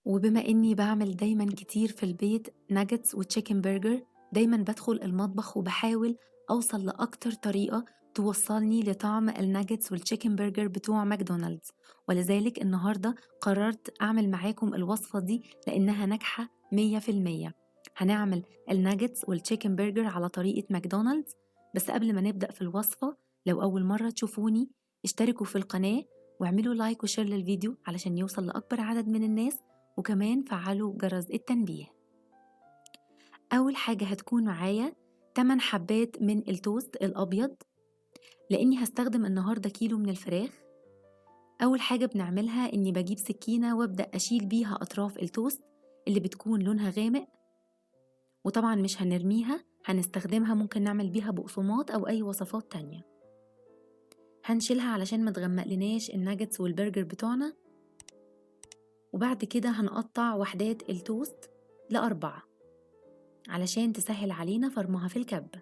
وبما إني بعمل دايما كتير في البيت ناجتس وتشيكن برجر، دايما بدخل المطبخ وبحاول أوصل لأكتر طريقة توصلني لطعم الناجتس والتشيكن برجر بتوع ماكدونالدز. ولذلك النهاردة قررت أعمل معاكم الوصفة دي لأنها ناجحة 100%. هنعمل الناجتس والتشيكن برجر على طريقة ماكدونالدز. بس قبل ما نبدأ في الوصفة، لو أول مرة تشوفوني اشتركوا في القناة واعملوا لايك وشير للفيديو علشان يوصل لأكبر عدد من الناس، وكمان فعلوا جرس التنبيه. أول حاجة هتكون معايا 8 حبات من التوست الأبيض، لأني هستخدم النهاردة كيلو من الفراخ. أول حاجة بنعملها إني بجيب سكينة وابدأ أشيل بيها أطراف التوست اللي بتكون لونها غامق، وطبعا مش هنرميها، هنستخدمها، ممكن نعمل بيها بقسماط أو أي وصفات تانية. هنشيلها علشان ما تغمقلناش الناجتس والبرجر بتوعنا. وبعد كده هنقطع وحدات التوست ل4 علشان تسهل علينا فرمها في الكبة.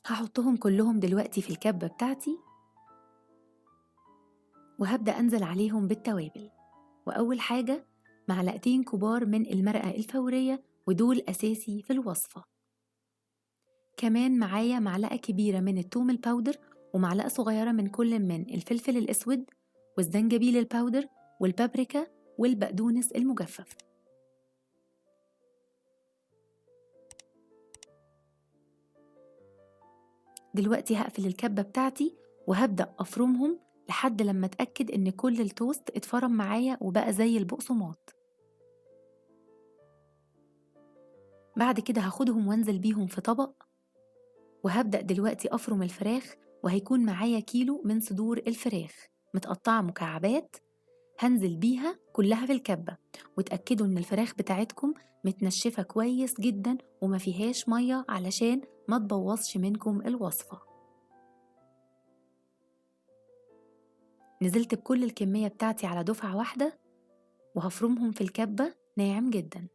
هحطهم كلهم دلوقتي في الكبة بتاعتي، وهبدأ أنزل عليهم بالتوابل. وأول حاجة 2 كبار من المرقة الفورية، ودول أساسي في الوصفة. كمان معايا 1 كبيرة معلقة من التوم الباودر، ومعلقة صغيرة من كل من الفلفل الأسود والزنجبيل الباودر والبابريكا والبقدونس المجفف. دلوقتي هقفل الكبة بتاعتي وهبدأ أفرمهم لحد لما أتأكد إن كل التوست اتفرم معايا وبقى زي البقسماط. بعد كده هاخدهم وانزل بيهم في طبق، وهبدأ دلوقتي أفرم الفراخ. وهيكون معايا كيلو من صدور الفراخ متقطعة مكعبات، هنزل بيها كلها في الكبة. وتأكدوا إن الفراخ بتاعتكم متنشفة كويس جدا وما فيهاش مية علشان ما تبوظش منكم الوصفة. نزلت بكل الكمية بتاعتي على دفعة واحدة، وهفرمهم في الكبة ناعم جدا.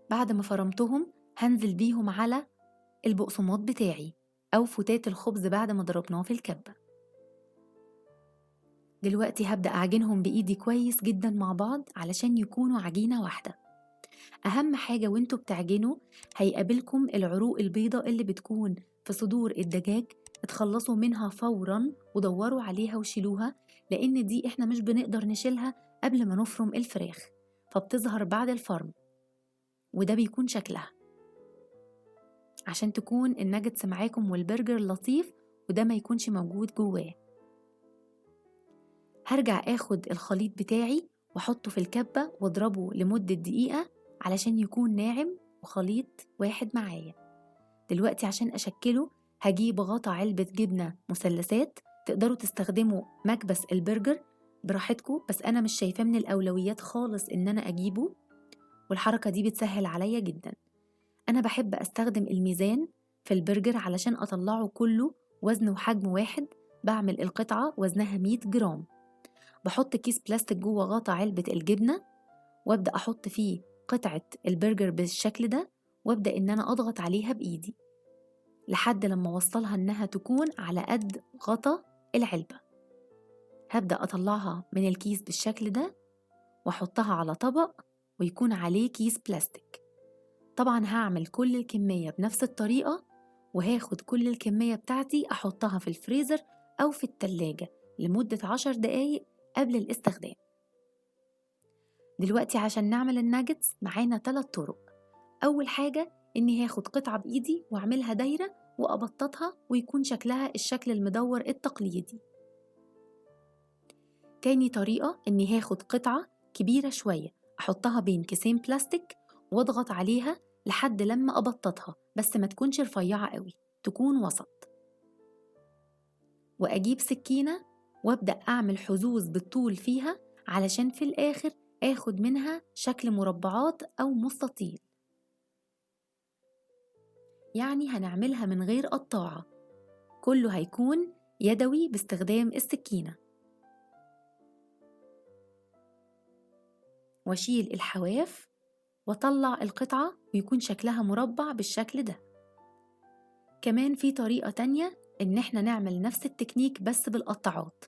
بعد ما فرمتهم هنزل بيهم على البقسماط بتاعي أو فتات الخبز بعد ما ضربناه في الكبة. دلوقتي هبدأ أعجنهم بإيدي كويس جدا مع بعض علشان يكونوا عجينة واحدة. أهم حاجة وانتوا بتعجنوا هيقابلكم العروق البيضاء اللي بتكون في صدور الدجاج، اتخلصوا منها فورا ودوروا عليها وشيلوها، لأن دي احنا مش بنقدر نشيلها قبل ما نفرم الفراخ، فبتظهر بعد الفرم، وده بيكون شكلها عشان تكون الناجتس معاكم والبرجر لطيف وده ما يكونش موجود جواه. هرجع اخد الخليط بتاعي واحطه في الكبة واضربه لمدة دقيقة علشان يكون ناعم وخليط واحد معايا. دلوقتي عشان اشكله هجيب غطا علبة جبنة مثلثات، تقدروا تستخدموا مكبس البرجر براحتكم، بس انا مش شايفاه من الاولويات خالص ان انا اجيبه، والحركة دي بتسهل عليا جدا. أنا بحب أستخدم الميزان في البرجر علشان أطلعه كله وزن وحجم واحد. بعمل القطعة وزنها 100 جرام، بحط كيس بلاستيك جوه غطا علبة الجبنة، وابدأ أحط فيه قطعة البرجر بالشكل ده، وابدأ إن أنا أضغط عليها بإيدي لحد لما أوصلها إنها تكون على قد غطا العلبة. هبدأ أطلعها من الكيس بالشكل ده وأحطها على طبق ويكون عليه كيس بلاستيك. طبعا هعمل كل الكمية بنفس الطريقة، وهاخد كل الكمية بتاعتي أحطها في الفريزر أو في التلاجة لمدة 10 دقايق قبل الاستخدام. دلوقتي عشان نعمل الناجتس معانا 3 طرق. أول حاجة إني هاخد قطعة بإيدي وأعملها دايرة وأبططها ويكون شكلها الشكل المدور التقليدي. تاني طريقة إني هاخد قطعة كبيرة شوية أحطها بين كيسين بلاستيك واضغط عليها لحد لما أبططها، بس ما تكونش رفيعة قوي، تكون وسط. وأجيب سكينة وابدأ أعمل حزوز بالطول فيها علشان في الآخر آخد منها شكل مربعات أو مستطيل. يعني هنعملها من غير قطاعة، كله هيكون يدوي باستخدام السكينة. واشيل الحواف واطلع القطعة ويكون شكلها مربع بالشكل ده. كمان في طريقة تانية إن إحنا نعمل نفس التكنيك بس بالقطاعات.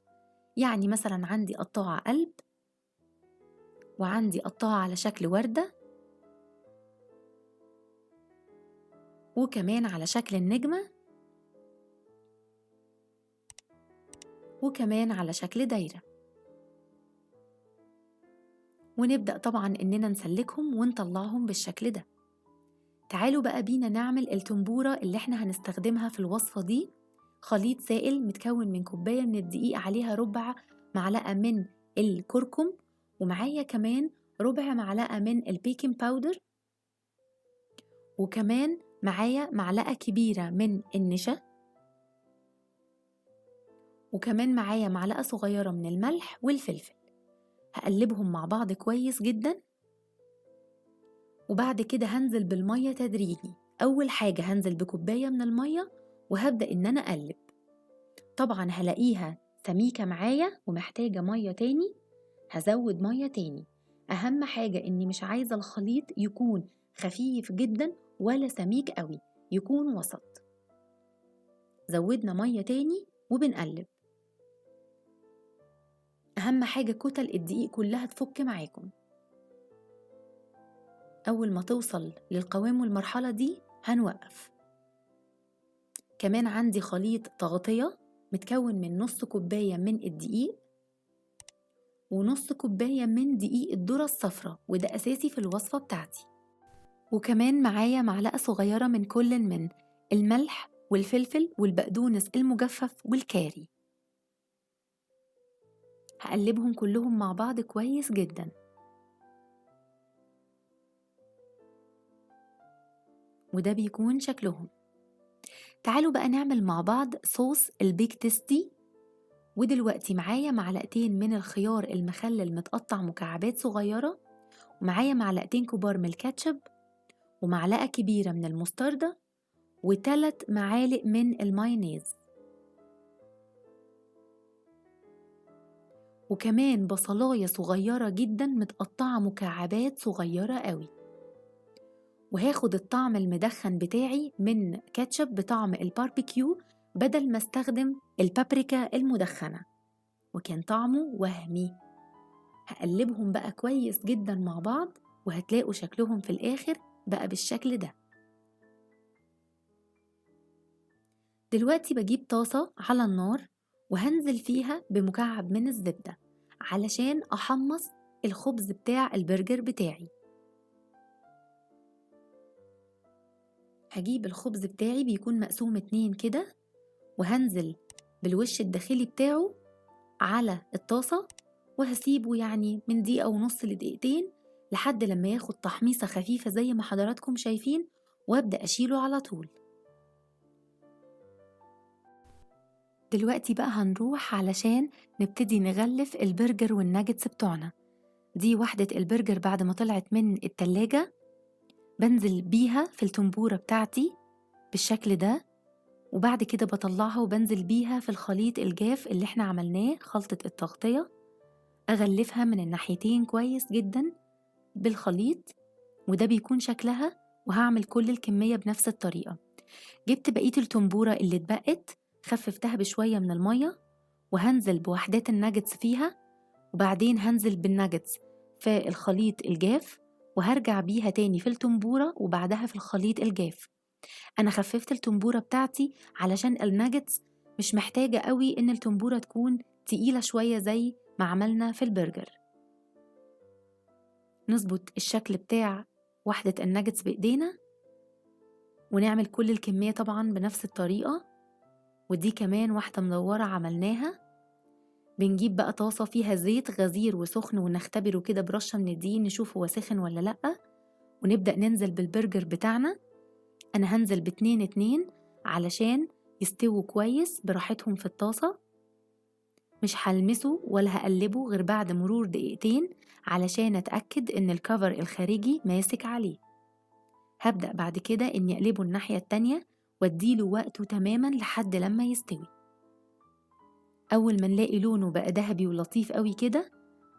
يعني مثلا عندي قطاعة قلب، وعندي قطاعة على شكل وردة، وكمان على شكل النجمة، وكمان على شكل دايرة. ونبدأ طبعا إننا نسلكهم ونطلعهم بالشكل ده. تعالوا بقى بينا نعمل التنبورة اللي احنا هنستخدمها في الوصفة دي. خليط سائل متكون من كوباية من الدقيق، عليها ربع معلقة من الكركم، ومعايا كمان ربع معلقة من البيكنج باودر، وكمان معايا معلقة كبيرة من النشا، وكمان معايا معلقة صغيرة من الملح والفلفل. هقلبهم مع بعض كويس جدا، وبعد كده هنزل بالمية تدريجي. أول حاجة هنزل بكوباية من المية وهبدأ إن أنا أقلب. طبعا هلاقيها سميكة معايا ومحتاجة مية تاني، هزود مية تاني. أهم حاجة إني مش عايزة الخليط يكون خفيف جدا ولا سميك قوي، يكون وسط. زودنا مية تاني وبنقلب. أهم حاجة كتل الدقيق كلها تفك معاكم. أول ما توصل للقوام والمرحلة دي هنوقف. كمان عندي خليط تغطية متكون من نص كوباية من الدقيق ونص كوباية من دقيق الذرة الصفراء، وده أساسي في الوصفة بتاعتي. وكمان معايا معلقة صغيرة من كل من الملح والفلفل والبقدونس المجفف والكاري. هقلبهم كلهم مع بعض كويس جدا. وده بيكون شكلهم. تعالوا بقى نعمل مع بعض صوص البيك تيستي. ودلوقتي معايا معلقتين من الخيار المخلل متقطع مكعبات صغيرة، ومعايا معلقتين كبار من الكاتشب، ومعلقة كبيرة من المستردة، و3 معالق من المايونيز، وكمان بصلاية صغيرة جدا متقطعة مكعبات صغيرة قوي. وهاخد الطعم المدخن بتاعي من كاتشب بطعم الباربيكيو بدل ما استخدم البابريكا المدخنة، وكان طعمه وهمي. هقلبهم بقى كويس جدا مع بعض، وهتلاقوا شكلهم في الآخر بقى بالشكل ده. دلوقتي بجيب طاسة على النار وهنزل فيها بمكعب من الزبدة علشان أحمص الخبز بتاع البرجر بتاعي. هجيب الخبز بتاعي بيكون مقسوم 2 كده، وهنزل بالوش الداخلي بتاعه على الطاسة، وهسيبه يعني من دقيقة ونص لدقيقتين لحد لما ياخد تحميصة خفيفة زي ما حضراتكم شايفين، وابدأ أشيله على طول. دلوقتي بقى هنروح علشان نبتدي نغلف البرجر والناجتس بتوعنا. دي وحدة البرجر بعد ما طلعت من التلاجة، بنزل بيها في التنبورة بتاعتي بالشكل ده، وبعد كده بطلعها وبنزل بيها في الخليط الجاف اللي احنا عملناه، خلطة التغطية. أغلفها من الناحيتين كويس جدا بالخليط، وده بيكون شكلها. وهعمل كل الكمية بنفس الطريقة. جبت بقية التنبورة اللي اتبقت، خففتها بشوية من المية، وهنزل بوحدات الناجتس فيها، وبعدين هنزل بالناجتس في الخليط الجاف، وهرجع بيها تاني في التنبورة وبعدها في الخليط الجاف. أنا خففت التنبورة بتاعتي علشان الناجتس مش محتاجة قوي إن التنبورة تكون تقيلة شوية زي ما عملنا في البرجر. نظبط الشكل بتاع وحدة الناجتس بإيدينا، ونعمل كل الكمية طبعا بنفس الطريقة. ودي كمان واحدة مدورة عملناها. بنجيب بقى طاسة فيها زيت غزير وسخن، ونختبره كده برشة من الدقيق نشوف هو سخن ولا لأ، ونبدأ ننزل بالبرجر بتاعنا. أنا هنزل ب2 علشان يستووا كويس براحتهم في الطاسة. مش هلمسه ولا هقلبه غير بعد مرور دقيقتين علشان أتأكد إن الكفر الخارجي ماسك عليه. هبدأ بعد كده إني أقلبه الناحية التانية واديله وقته تماما لحد لما يستوي. أول ما نلاقي لونه بقى ذهبي ولطيف قوي كده،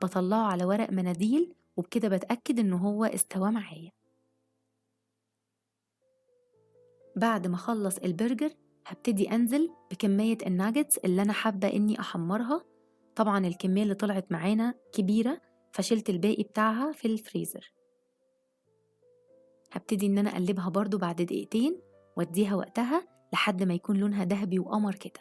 بطلعه على ورق مناديل، وبكده بتأكد إنه هو استوى معايا. بعد ما أخلص البرجر هبتدي أنزل بكمية الناجتس اللي أنا حابة إني أحمرها. طبعا الكمية اللي طلعت معانا كبيرة فشلت الباقي بتاعها في الفريزر. هبتدي إن أنا أقلبها برضو بعد دقيقتين واديها وقتها لحد ما يكون لونها ذهبي وقمر كده.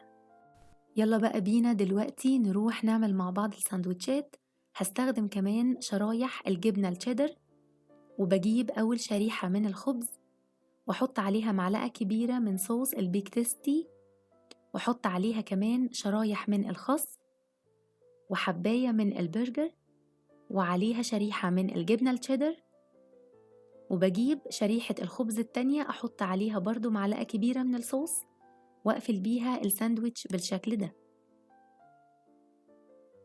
يلا بقى بينا دلوقتي نروح نعمل مع بعض الساندوتشات. هستخدم كمان شرايح الجبنة الشيدر، وبجيب أول شريحة من الخبز وأحط عليها معلقة كبيرة من صوص البيك تيستي، وأحط عليها كمان شرايح من الخس وحباية من البرجر وعليها شريحة من الجبنة الشيدر، وبجيب شريحة الخبز التانية أحط عليها برضو معلقة كبيرة من الصوص وأقفل بيها الساندويتش بالشكل ده.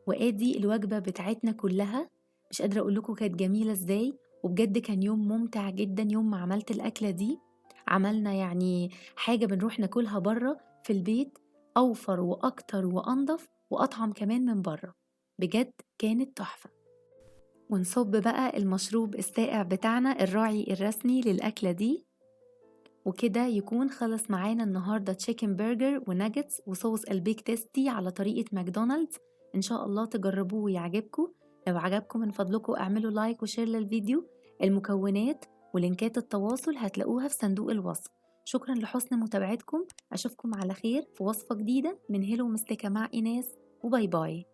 وآدي الوجبة بتاعتنا كلها. مش قادرة أقولكوا كانت جميلة إزاي، وبجد كان يوم ممتع جدا يوم ما عملت الأكلة دي. عملنا يعني حاجة بنروح ناكلها برا في البيت أوفر وأكتر وأنضف وأطعم كمان من برا. بجد كانت تحفة. ونصب بقى المشروب الساقع بتاعنا الراعي الرسمي للأكلة دي. وكده يكون خلص معانا النهاردة تشيكن برجر وناجتس وصوص البيك تيستي على طريقة ماكدونالدز. إن شاء الله تجربوه ويعجبكم. لو عجبكم من فضلكم اعملوا لايك وشير للفيديو. المكونات ولينكات التواصل هتلاقوها في صندوق الوصف. شكرا لحسن متابعتكم. أشوفكم على خير في وصفة جديدة من هيلو مستكة مع إيناس، وباي باي.